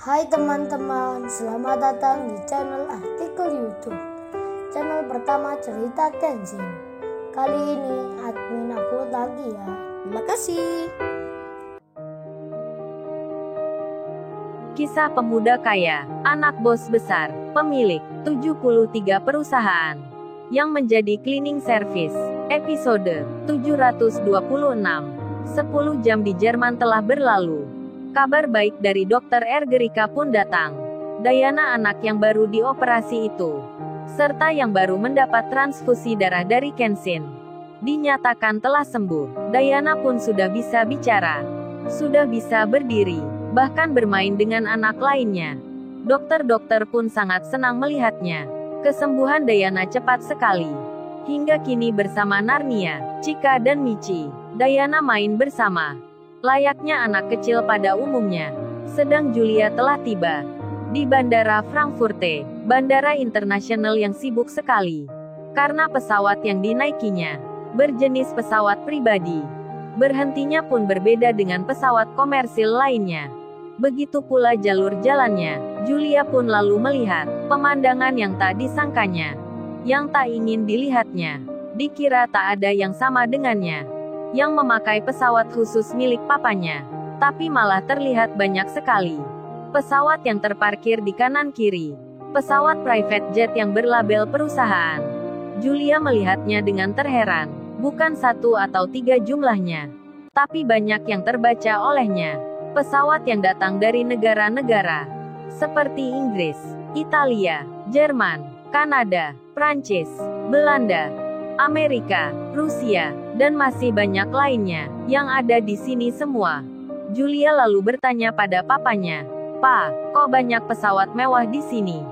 Hai teman-teman, selamat datang di channel artikel YouTube. Channel pertama cerita Kenshin. Kali ini admin upload lagi ya. Terima kasih. Kisah pemuda kaya, anak bos besar, pemilik 73 perusahaan, yang menjadi cleaning service. Episode 726. 10 jam di Jerman telah berlalu. Kabar baik dari Dr. Ergerika pun datang. Diana, anak yang baru dioperasi itu, serta yang baru mendapat transfusi darah dari Kenshin, dinyatakan telah sembuh. Diana pun sudah bisa bicara, sudah bisa berdiri, bahkan bermain dengan anak lainnya. Dokter-dokter pun sangat senang melihatnya. Kesembuhan Diana cepat sekali. Hingga kini bersama Narnia, Chika dan Michi, Diana main bersama, layaknya anak kecil pada umumnya. Sedang Julia telah tiba di Bandara Frankfurte, bandara internasional yang sibuk sekali. Karena pesawat yang dinaikinya berjenis pesawat pribadi, berhentinya pun berbeda dengan pesawat komersil lainnya. Begitu pula jalur jalannya. Julia pun lalu melihat pemandangan yang tak disangkanya, yang tak ingin dilihatnya. Dikira tak ada yang sama dengannya, yang memakai pesawat khusus milik papanya. Tapi malah terlihat banyak sekali pesawat yang terparkir di kanan kiri. Pesawat private jet yang berlabel perusahaan. Julia melihatnya dengan terheran. Bukan 1 atau 3 jumlahnya, tapi banyak yang terbaca olehnya. Pesawat yang datang dari negara-negara seperti Inggris, Italia, Jerman, Kanada, Prancis, Belanda, Amerika, Rusia, dan masih banyak lainnya yang ada di sini semua. Julia lalu bertanya pada papanya, "Pa, kok banyak pesawat mewah di sini?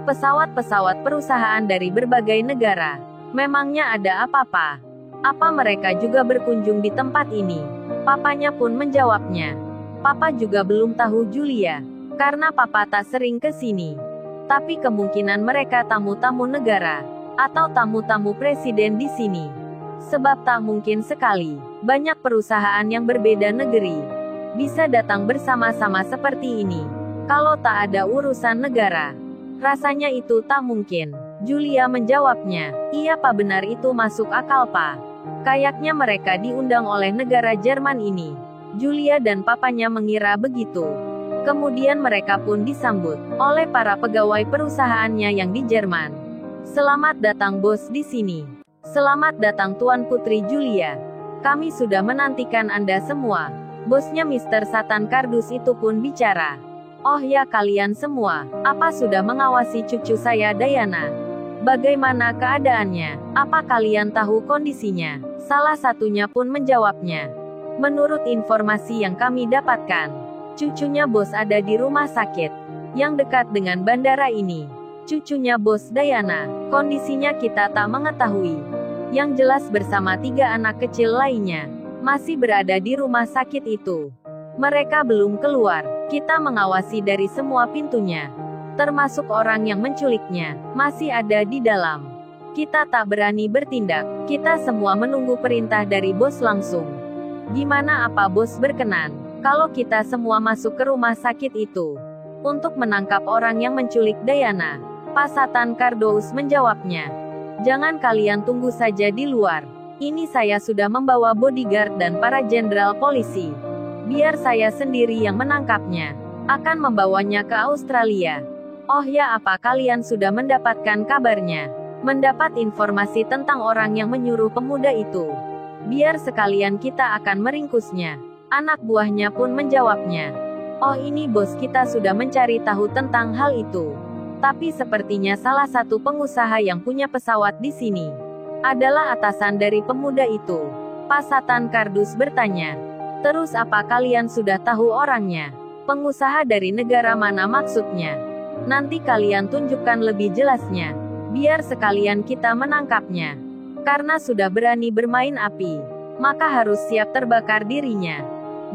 Pesawat-pesawat perusahaan dari berbagai negara. Memangnya ada apa, Pa? Apa mereka juga berkunjung di tempat ini?" Papanya pun menjawabnya, "Papa juga belum tahu Julia, karena papa tak sering ke sini. Tapi kemungkinan mereka tamu-tamu negara, atau tamu-tamu presiden di sini. Sebab tak mungkin sekali, banyak perusahaan yang berbeda negeri bisa datang bersama-sama seperti ini, kalau tak ada urusan negara. Rasanya itu tak mungkin." Julia menjawabnya, "Iya Pa, benar itu masuk akal Pa. Kayaknya mereka diundang oleh negara Jerman ini." Julia dan papanya mengira begitu. Kemudian mereka pun disambut oleh para pegawai perusahaannya yang di Jerman. "Selamat datang bos di sini. Selamat datang Tuan Putri Julia. Kami sudah menantikan Anda semua." Bosnya Mr. Satan Kardus itu pun bicara. "Oh ya, kalian semua, apa sudah mengawasi cucu saya Diana? Bagaimana keadaannya? Apa kalian tahu kondisinya?" Salah satunya pun menjawabnya, "Menurut informasi yang kami dapatkan, cucunya bos ada di rumah sakit yang dekat dengan bandara ini. Cucunya bos Diana, kondisinya kita tak mengetahui. Yang jelas bersama 3 anak kecil lainnya, masih berada di rumah sakit itu. Mereka belum keluar. Kita mengawasi dari semua pintunya, termasuk orang yang menculiknya, masih ada di dalam. Kita tak berani bertindak. Kita semua menunggu perintah dari bos langsung. Gimana apa bos berkenan kalau kita semua masuk ke rumah sakit itu untuk menangkap orang yang menculik Diana?" Pak Satan Kardous menjawabnya, "Jangan, kalian tunggu saja di luar. Ini saya sudah membawa bodyguard dan para jenderal polisi. Biar saya sendiri yang menangkapnya. Akan membawanya ke Australia." "Oh ya, apa kalian sudah mendapatkan kabarnya? Mendapat informasi tentang orang yang menyuruh pemuda itu? Biar sekalian kita akan meringkusnya." Anak buahnya pun menjawabnya, "Oh ini bos, kita sudah mencari tahu tentang hal itu. Tapi sepertinya salah satu pengusaha yang punya pesawat di sini adalah atasan dari pemuda itu." Pak Satan Kardus bertanya, "Terus apa kalian sudah tahu orangnya? Pengusaha dari negara mana maksudnya? Nanti kalian tunjukkan lebih jelasnya, biar sekalian kita menangkapnya. Karena sudah berani bermain api, maka harus siap terbakar dirinya.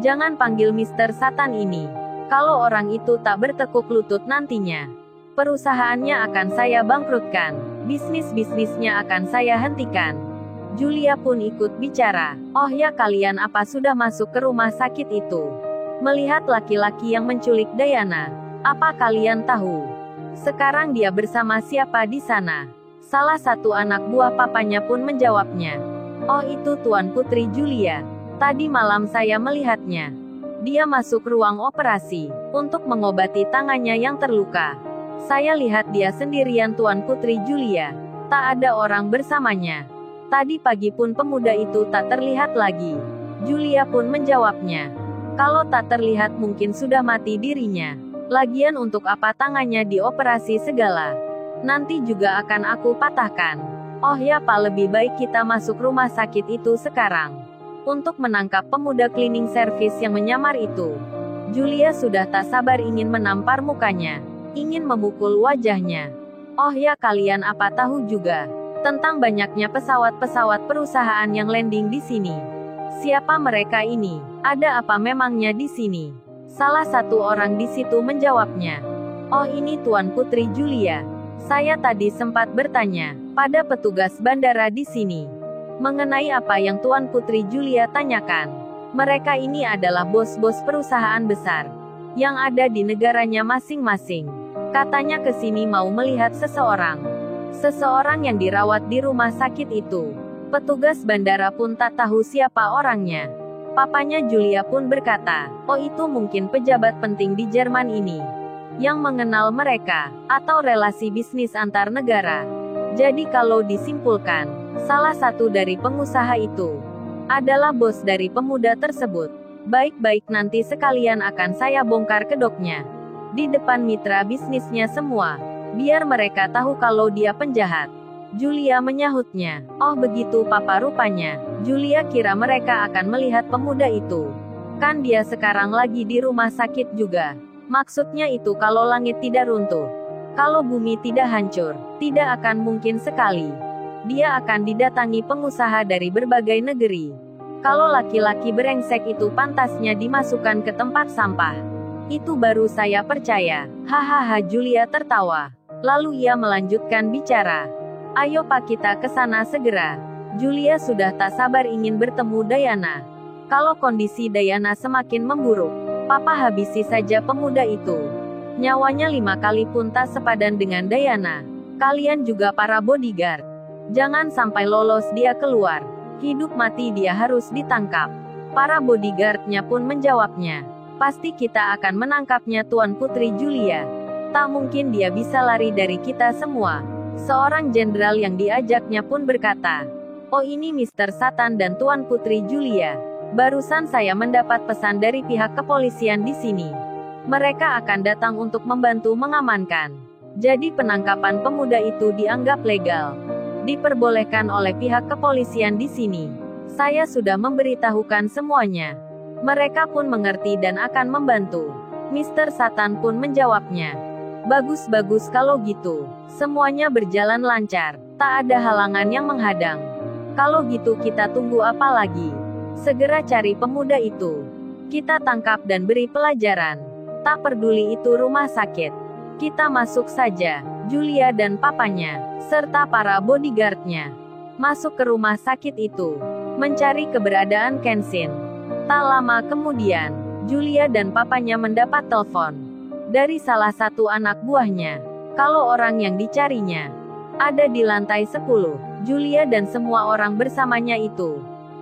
Jangan panggil Mr. Satan ini. Kalau orang itu tak bertekuk lutut nantinya, perusahaannya akan saya bangkrutkan. Bisnis-bisnisnya akan saya hentikan." Julia pun ikut bicara, "Oh ya, kalian apa sudah masuk ke rumah sakit itu? Melihat laki-laki yang menculik Diana?" Apa kalian tahu? Sekarang dia bersama siapa di sana? Salah satu anak buah papanya pun menjawabnya. Oh, itu Tuan Putri Julia. Tadi malam saya melihatnya. Dia masuk ruang operasi untuk mengobati tangannya yang terluka. Saya lihat dia sendirian, Tuan Putri Julia. Tak ada orang bersamanya. Tadi pagi pun pemuda itu tak terlihat lagi. Julia pun menjawabnya. Kalau tak terlihat mungkin sudah mati dirinya. Lagian untuk apa tangannya dioperasi segala? Nanti juga akan aku patahkan. Oh ya Pak, lebih baik kita masuk rumah sakit itu sekarang. Untuk menangkap pemuda cleaning service yang menyamar itu. Julia sudah tak sabar ingin menampar mukanya. Ingin memukul wajahnya. Oh ya, kalian apa tahu juga tentang banyaknya pesawat-pesawat perusahaan yang landing di sini? Siapa mereka ini? Ada apa memangnya di sini? Salah satu orang di situ menjawabnya. Oh, ini Tuan Putri Julia. Saya tadi sempat bertanya pada petugas bandara di sini mengenai apa yang Tuan Putri Julia tanyakan. Mereka ini adalah bos-bos perusahaan besar yang ada di negaranya masing-masing. Katanya ke sini mau melihat seseorang. Seseorang yang dirawat di rumah sakit itu. Petugas bandara pun tak tahu siapa orangnya. Papanya Julia pun berkata, oh itu mungkin pejabat penting di Jerman ini yang mengenal mereka, atau relasi bisnis antar negara. Jadi kalau disimpulkan, salah satu dari pengusaha itu adalah bos dari pemuda tersebut. Baik-baik, nanti sekalian akan saya bongkar kedoknya di depan mitra bisnisnya semua, biar mereka tahu kalau dia penjahat. Julia menyahutnya. Oh begitu Papa, rupanya Julia kira mereka akan melihat pemuda itu. Kan dia sekarang lagi di rumah sakit juga. Maksudnya itu kalau langit tidak runtuh, kalau bumi tidak hancur, tidak akan mungkin sekali. Dia akan didatangi pengusaha dari berbagai negeri. Kalau laki-laki brengsek itu pantasnya dimasukkan ke tempat sampah. Itu baru saya percaya. Hahaha, Julia tertawa. Lalu ia melanjutkan bicara. Ayo Pak, kita ke sana segera. Julia sudah tak sabar ingin bertemu Diana. Kalau kondisi Diana semakin memburuk, Papa habisi saja pemuda itu. Nyawanya 5 kali pun tak sepadan dengan Diana. Kalian juga para bodyguard. Jangan sampai lolos dia keluar. Hidup mati dia harus ditangkap. Para bodyguardnya pun menjawabnya. Pasti kita akan menangkapnya Tuan Putri Julia. Tak mungkin dia bisa lari dari kita semua. Seorang jenderal yang diajaknya pun berkata, oh ini Mr. Satan dan Tuan Putri Julia. Barusan saya mendapat pesan dari pihak kepolisian di sini. Mereka akan datang untuk membantu mengamankan. Jadi penangkapan pemuda itu dianggap legal. Diperbolehkan oleh pihak kepolisian di sini. Saya sudah memberitahukan semuanya. Mereka pun mengerti dan akan membantu. Mr. Satan pun menjawabnya. Bagus-bagus kalau gitu. Semuanya berjalan lancar. Tak ada halangan yang menghadang. Kalau gitu kita tunggu apa lagi? Segera cari pemuda itu. Kita tangkap dan beri pelajaran. Tak peduli itu rumah sakit. Kita masuk saja. Julia dan papanya, serta para bodyguardnya, masuk ke rumah sakit itu. Mencari keberadaan Kenshin. Tak lama kemudian, Julia dan papanya mendapat telepon dari salah satu anak buahnya. Kalau orang yang dicarinya ada di lantai 10, Julia dan semua orang bersamanya itu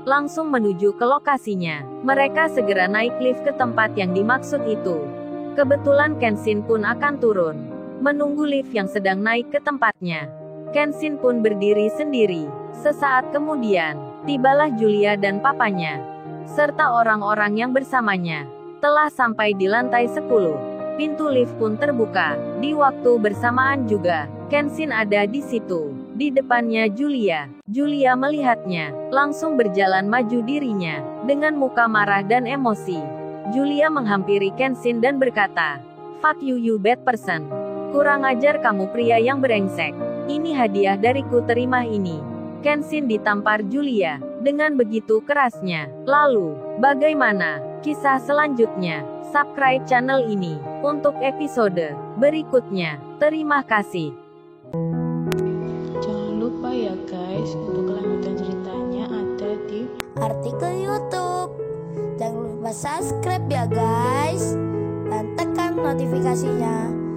langsung menuju ke lokasinya. Mereka segera naik lift ke tempat yang dimaksud itu. Kebetulan Kenshin pun akan turun, menunggu lift yang sedang naik ke tempatnya. Kenshin pun berdiri sendiri. Sesaat kemudian, tibalah Julia dan papanya, serta orang-orang yang bersamanya, telah sampai di lantai 10. Pintu lift pun terbuka. Di waktu bersamaan juga, Kenshin ada di situ. Di depannya Julia. Julia melihatnya, langsung berjalan maju dirinya, dengan muka marah dan emosi. Julia menghampiri Kenshin dan berkata, "Fuck you, you bad person. Kurang ajar kamu pria yang brengsek. Ini hadiah dariku, terima ini." Kenshin ditampar Julia dengan begitu kerasnya. Lalu, bagaimana kisah selanjutnya? Subscribe channel ini untuk episode berikutnya. Terima kasih. Jangan lupa ya guys, untuk kelanjutan ceritanya ada di artikel YouTube. Jangan lupa subscribe ya guys. Dan tekan notifikasinya